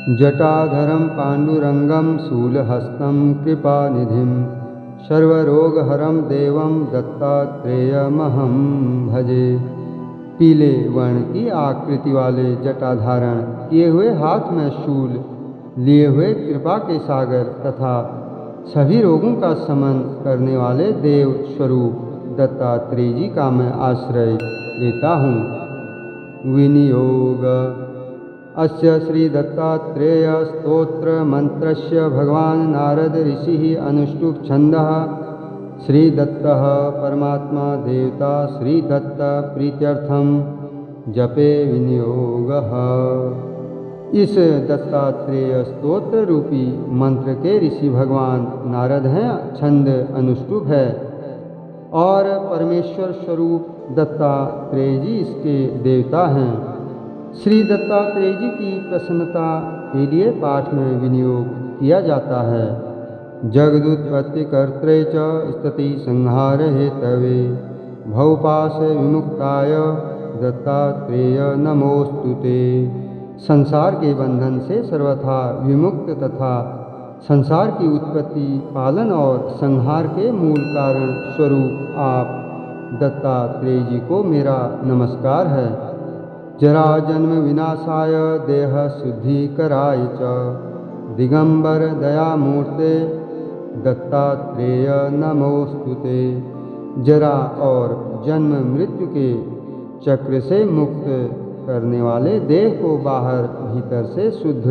जटाधरं पाण्डुरङ्गं शूलहस्तं कृपानिधिं सर्वरोगहरं देवं दत्तात्रेयमहं भजे। पीले वर्ण की आकृति वाले जटाधारण किए हुए, हाथ में शूल लिए हुए, कृपा के सागर तथा सभी रोगों का शमन करने वाले देव स्वरूप दत्तात्रेय जी का मैं आश्रय लेता हूँ। विनियोग अस्य श्री दत्तात्रेय स्तोत्र मंत्रस्य भगवान नारद ऋषि अनुष्टुप छंदः श्री दत्तः परमात्मा देवता श्री दत्त प्रीत्यर्थम जपे विनियोगः। इस दत्तात्रेय स्तोत्र रूपी मंत्र के ऋषि भगवान नारद हैं, छंद अनुष्टुप है और परमेश्वर स्वरूप दत्तात्रेय जी इसके देवता हैं। श्री दत्तात्रेय जी की प्रसन्नता के लिए पाठ में विनियोग किया जाता है। जगदुत्पत्ति कर्त्रे च स्तति संहार हेतवे भवपाश विमुक्ताय दत्तात्रेय नमोस्तुते। संसार के बंधन से सर्वथा विमुक्त तथा संसार की उत्पत्ति, पालन और संहार के मूल कारण स्वरूप आप दत्तात्रेय जी को मेरा नमस्कार है। जरा जन्म विनाशाय देह शुद्धिकराय च दिगंबर दयामूर्ते दत्तात्रेय नमोस्तुते। जरा और जन्म मृत्यु के चक्र से मुक्त करने वाले, देह को बाहर भीतर से शुद्ध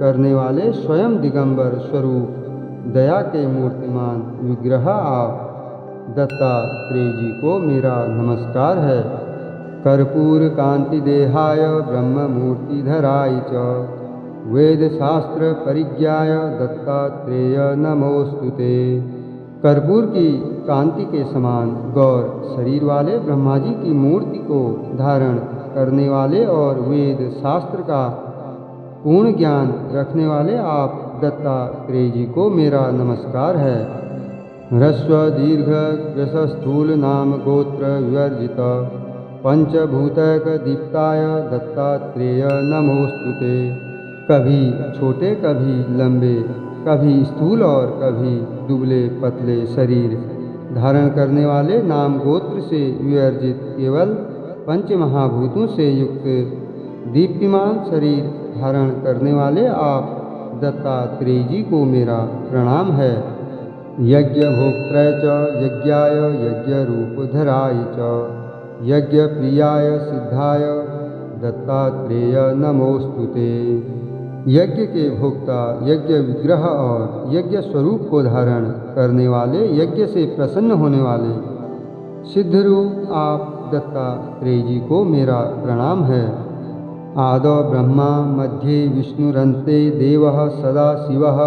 करने वाले स्वयं दिगंबर स्वरूप दया के मूर्तिमान विग्रह आप दत्तात्रेय जी को मेरा नमस्कार है। कर्पूर कांति देहाय ब्रह्म मूर्तिधराय च वेद शास्त्र परिज्ञाय दत्तात्रेय नमोस्तुते। कर्पूर की कांति के समान गौर शरीर वाले ब्रह्मा जी की मूर्ति को धारण करने वाले और वेद शास्त्र का पूर्ण ज्ञान रखने वाले आप दत्तात्रेय जी को मेरा नमस्कार है। ह्रस्व दीर्घ कृश स्थूल नाम गोत्र विवर्जित पंचभूतक दीप्ताय दत्तात्रेय नमोस्तुते। कभी छोटे, कभी लंबे, कभी स्थूल और कभी दुबले पतले शरीर धारण करने वाले, नाम गोत्र से विवर्जित केवल पंच महाभूतों से युक्त दीप्तिमान शरीर धारण करने वाले आप दत्तात्रेय जी को मेरा प्रणाम है। यज्ञ भोक्त्रै च यज्ञाय यज्ञ रूपधराय च यज्ञ प्रियाय सिद्धाय दत्तात्रेय नमोस्तुते। यज्ञ के भोक्ता, यज्ञ विग्रह और यज्ञ स्वरूप को धारण करने वाले, यज्ञ से प्रसन्न होने वाले सिद्ध रूप आप दत्तात्रेय जी को मेरा प्रणाम है। आदौ ब्रह्मा मध्ये विष्णुरन्ते देवः सदा शिवः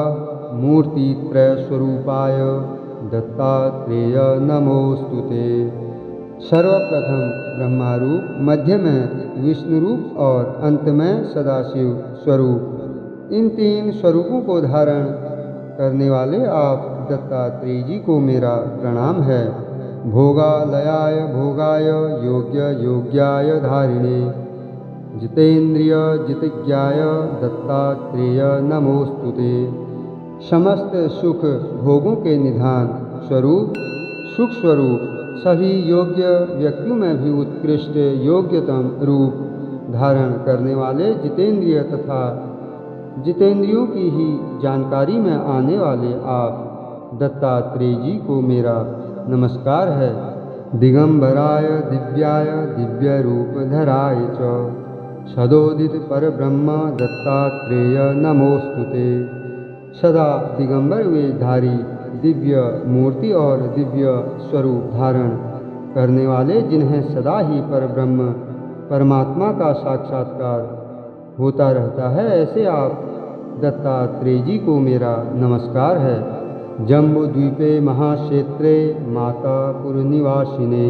मूर्तित्रय स्वरूपाय दत्तात्रेय नमोस्तुते। सर्वप्रथम ब्रह्मा रूप, मध्य में विष्णु रूप और अंत में सदाशिव स्वरूप, इन तीन स्वरूपों को धारण करने वाले आप दत्तात्रेय जी को मेरा प्रणाम है। भोगालयाय भोगाय योग्य योग्याय धारिणे जितेन्द्रिय जितज्ञाय दत्तात्रेय नमोस्तुते। समस्त सुख भोगों के निधान स्वरूप, सुख स्वरूप, सभी योग्य व्यक्तियों में भी उत्कृष्ट योग्यतम रूप धारण करने वाले, जितेंद्रिय तथा जितेंद्रियों की ही जानकारी में आने वाले आप दत्तात्रेय जी को मेरा नमस्कार है। दिगंबराय दिव्याय दिव्य रूपधराय च सदोदित परब्रह्म दत्तात्रेय नमोस्तुते। सदा दिगंबर वेशधारी, दिव्य मूर्ति और दिव्य स्वरूप धारण करने वाले, जिन्हें सदा ही परब्रह्म परमात्मा का साक्षात्कार होता रहता है, ऐसे आप दत्तात्रेय जी को मेरा नमस्कार है। जम्बूद्वीपे महाक्षेत्रे मातापुरनिवासिने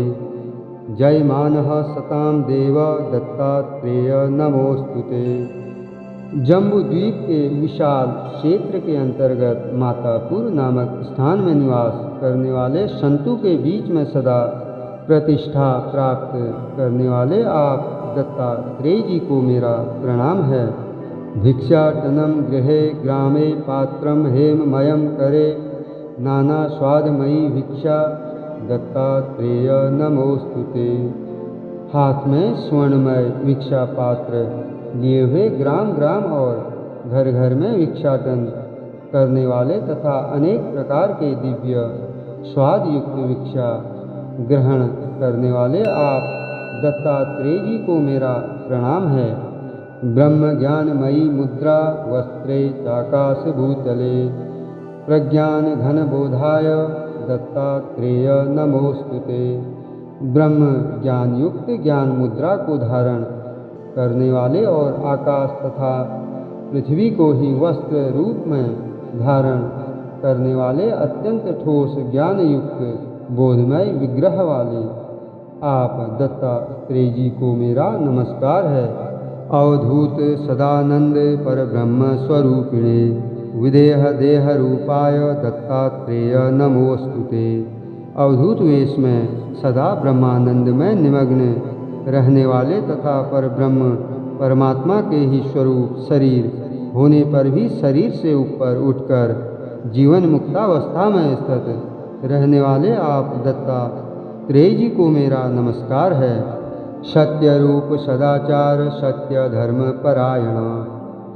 जयमानः सतां देव दत्तात्रेय नमोस्तुते। जम्बूद्वीप के विशाल क्षेत्र के अंतर्गत मातापुर नामक स्थान में निवास करने वाले, संतों के बीच में सदा प्रतिष्ठा प्राप्त करने वाले आप दत्तात्रेय जी को मेरा प्रणाम है। भिक्षाटनं गृहे ग्रामे पात्रं हेममयं करे नानास्वादमयी भिक्षा दत्तात्रेय नमोस्तुते। हाथ में स्वर्णमय भिक्षा पात्र लिए हुए ग्राम ग्राम और घर घर में भिक्षाटन करने वाले तथा अनेक प्रकार के दिव्य स्वाद युक्त भिक्षा ग्रहण करने वाले आप दत्तात्रेय जी को मेरा प्रणाम है। ब्रह्म ज्ञानमयी मुद्रा वस्त्रे चाकाश भूतले प्रज्ञान घन बोधाय दत्तात्रेय नमोस्तुते। ब्रह्म ज्ञान युक्त ज्ञान मुद्रा को धारण करने वाले और आकाश तथा पृथ्वी को ही वस्त्र रूप में धारण करने वाले अत्यंत ठोस ज्ञान युक्त बोधमय विग्रह वाले आप दत्तात्रेय जी को मेरा नमस्कार है। अवधूत सदानंद पर ब्रह्म स्वरूपिणे विदेह देह रूपाय दत्तात्रेय नमोस्तुते। अवधूत वेश में सदा ब्रह्मानंद में निमग्न रहने वाले तथा पर ब्रह्म परमात्मा के ही स्वरूप शरीर होने पर भी शरीर से ऊपर उठकर जीवन मुक्तावस्था में स्थित रहने वाले आप दत्तात्रेय जी को मेरा नमस्कार है। सत्य रूप सदाचार सत्य धर्म परायण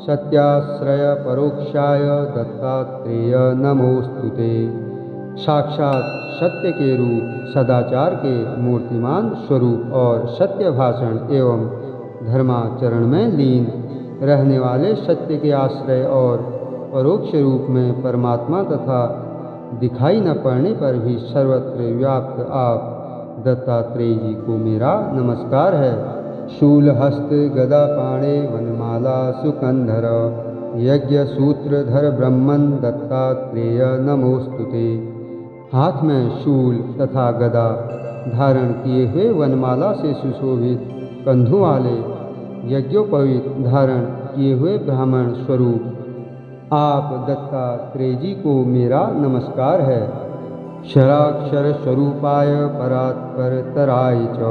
सत्याश्रय परोक्षाय दत्तात्रेय नमोस्तुते। साक्षात सत्य के रूप सदाचार के मूर्तिमान स्वरूप और सत्य भाषण एवं धर्माचरण में लीन रहने वाले सत्य के आश्रय और परोक्ष रूप में परमात्मा तथा दिखाई न पड़ने पर भी सर्वत्र व्याप्त आप दत्तात्रेय जी को मेरा नमस्कार है। शूल हस्त गदा पाणे वनमाला सुकंधर यज्ञ सूत्रधर ब्रह्मन दत्तात्रेय नमोस्तुते। हाथ में शूल तथा गदा धारण किए हुए वनमाला से सुशोभित कंधों वाले यज्ञोपवीत धारण किए हुए ब्राह्मण स्वरूप आप दत्तात्रेय जी को मेरा नमस्कार है। क्षराक्षर स्वरूपाय परात्पर तराय च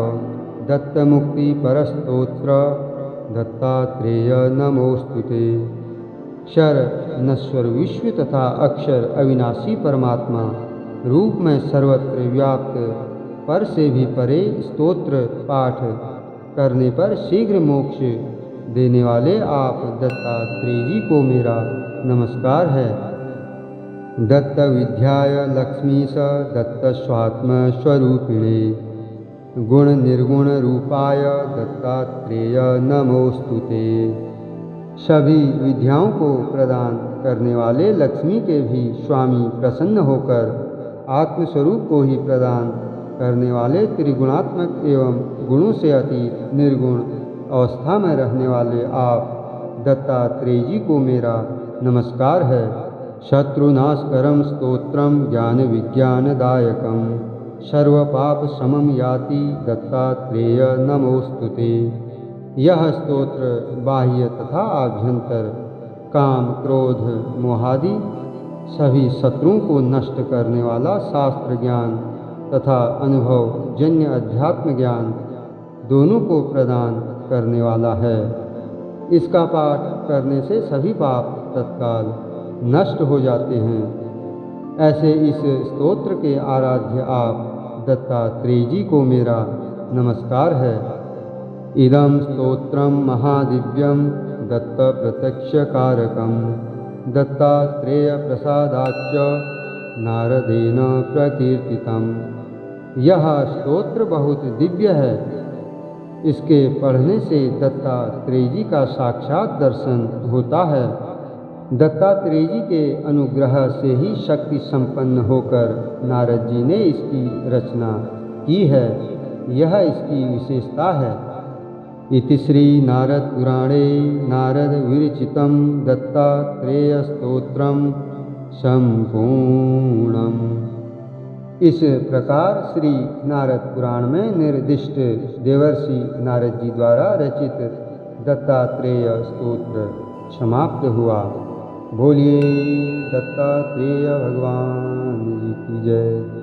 दत्तमुक्ति परस्तोत्र दत्तात्रेय नमोस्तुते। क्षर नश्वर विश्व तथा अक्षर अविनाशी परमात्मा रूप में सर्वत्र व्याप्त पर से भी परे स्तोत्र पाठ करने पर शीघ्र मोक्ष देने वाले आप दत्तात्रेय जी को मेरा नमस्कार है। दत्त विद्याय लक्ष्मीश दत्त स्वात्म स्वरूपिणे गुण निर्गुण रूपाय दत्तात्रेय नमोस्तुते। सभी विद्याओं को प्रदान करने वाले लक्ष्मी के भी स्वामी प्रसन्न होकर आत्मस्वरूप को ही प्रदान करने वाले त्रिगुणात्मक एवं गुणों से अतीत निर्गुण अवस्था में रहने वाले आप दत्तात्रेय जी को मेरा नमस्कार है। शत्रुनाशकरम स्तोत्रम ज्ञान विज्ञानदायकम सर्वपाप समम याति दत्तात्रेय नमोस्तुते। यह स्तोत्र बाह्य तथा आभ्यंतर काम क्रोध मोहादि सभी शत्रुओं को नष्ट करने वाला शास्त्र ज्ञान तथा अनुभव जन्य अध्यात्म ज्ञान दोनों को प्रदान करने वाला है। इसका पाठ करने से सभी पाप तत्काल नष्ट हो जाते हैं। ऐसे इस स्तोत्र के आराध्य आप दत्तात्रेय जी को मेरा नमस्कार है। इदं स्तोत्रम महादिव्यम दत्त प्रत्यक्ष कारकम दत्तात्रेय प्रसादाच्च नारदेन प्रकीर्तितम। यह स्तोत्र बहुत दिव्य है। इसके पढ़ने से दत्तात्रेय जी का साक्षात दर्शन होता है। दत्तात्रेय जी के अनुग्रह से ही शक्ति संपन्न होकर नारद जी ने इसकी रचना की है। यह इसकी विशेषता है। इति श्री नारद पुराणे नारद विरचितं दत्तात्रेय स्तोत्रम संपूर्णम। इस प्रकार श्री नारद पुराण में निर्दिष्ट देवर्षि नारद जी द्वारा रचित दत्तात्रेय स्तोत्र समाप्त हुआ। बोलिए दत्तात्रेय भगवान जी की जय।